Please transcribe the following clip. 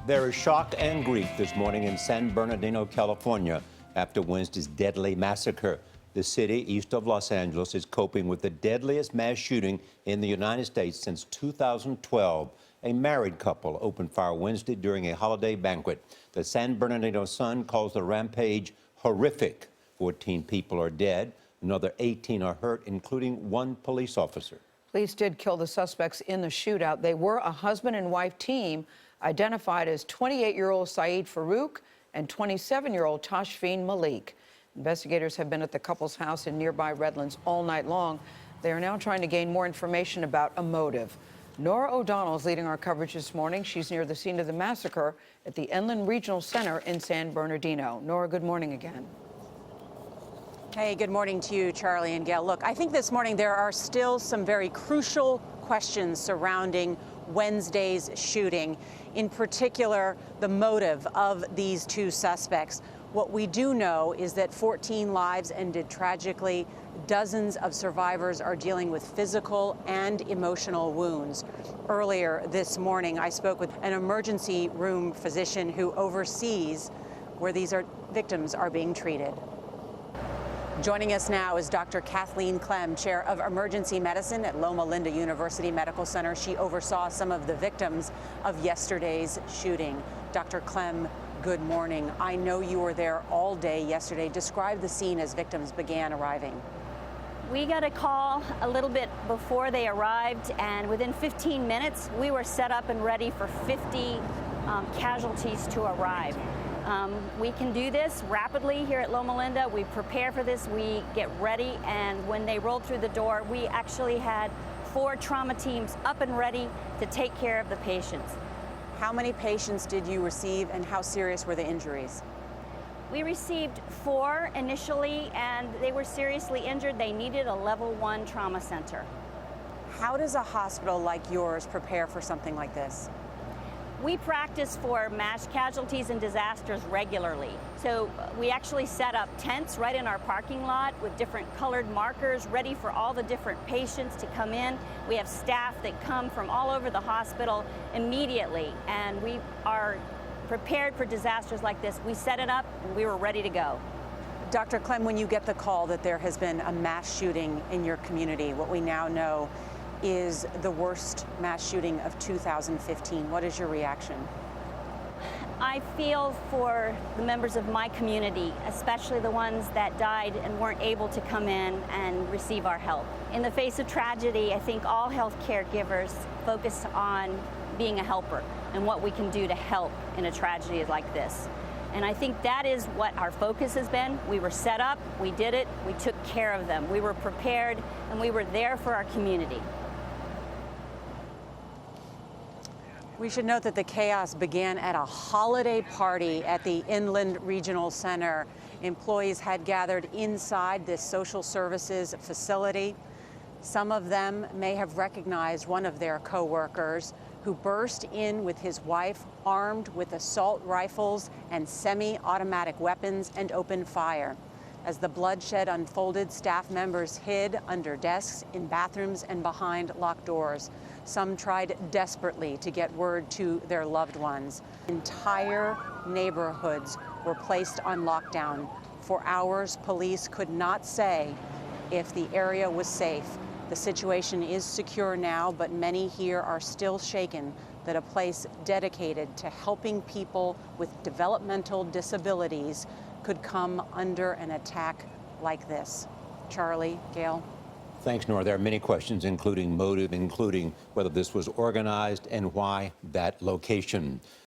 There is shock and grief this morning in San Bernardino, California, after Wednesday's deadly massacre. The city east of Los Angeles is coping with the deadliest mass shooting in the United States since 2012. A married couple opened fire Wednesday during a holiday banquet. The San Bernardino Sun calls the rampage horrific. 14 people are dead. Another 18 are hurt, including one police officer. Police did kill the suspects in the shootout. They were a husband and wife team, identified as 28-year-old Saeed Farouk and 27-year-old Tashfeen Malik. Investigators have been at the couple's house in nearby Redlands all night long. They are now trying to gain more information about a motive. Nora O'Donnell is leading our coverage this morning. She's near the scene of the massacre at the Inland Regional Center in San Bernardino. Nora, good morning again. Hey, good morning to you, Charlie and Gail. Look, I think this morning there are still some very crucial questions surrounding Wednesday's shooting, in particular, the motive of these two suspects. What we do know is that 14 lives ended tragically. Dozens of survivors are dealing with physical and emotional wounds. Earlier this morning, I spoke with an emergency room physician who oversees where these victims are being treated. Joining us now is Dr. Kathleen Clem, Chair of Emergency Medicine at Loma University Medical Center. She oversaw some of the victims of yesterday's shooting. Dr. Clem, good morning. I know you were there all day yesterday. Describe the scene as victims began arriving. We got a call a little bit before they arrived, and within 15 minutes, we were set up and ready for 50 casualties to arrive. We can do this rapidly here at Loma Linda. We prepare for this, we get ready, and when they rolled through the door, we actually had 4 trauma teams up and ready to take care of the patients. How many patients did you receive, and how serious were the injuries? We received 4 initially, and they were seriously injured. They needed a level 1 trauma center. How does a hospital like yours prepare for something like this? We practice for mass casualties and disasters regularly. So we actually set up tents right in our parking lot with different colored markers ready for all the different patients to come in. We have staff that come from all over the hospital immediately, and we are prepared for disasters like this. We set it up and we were ready to go. Dr. Clem, when you get the call that there has been a mass shooting in your community, what we now know is the worst mass shooting of 2015. What is your reaction? I feel for the members of my community, especially the ones that died and weren't able to come in and receive our help. In the face of tragedy, I think all healthcare givers focus on being a helper and what we can do to help in a tragedy like this. And I think that is what our focus has been. We were set up, we did it, we took care of them. We were prepared, and we were there for our community. We should note that the chaos began at a holiday party at the Inland Regional Center. Employees had gathered inside this social services facility. Some of them may have recognized one of their co-workers who burst in with his wife armed with assault rifles and semi-automatic weapons and opened fire. As the bloodshed unfolded, staff members hid under desks, in bathrooms, and behind locked doors. Some tried desperately to get word to their loved ones. Entire neighborhoods were placed on lockdown. For hours, police could not say if the area was safe. The situation is secure now, but many here are still shaken that a place dedicated to helping people with developmental disabilities could come under an attack like this. Charlie, Gail. Thanks, Nora. There are many questions, including motive, including whether this was organized and why that location.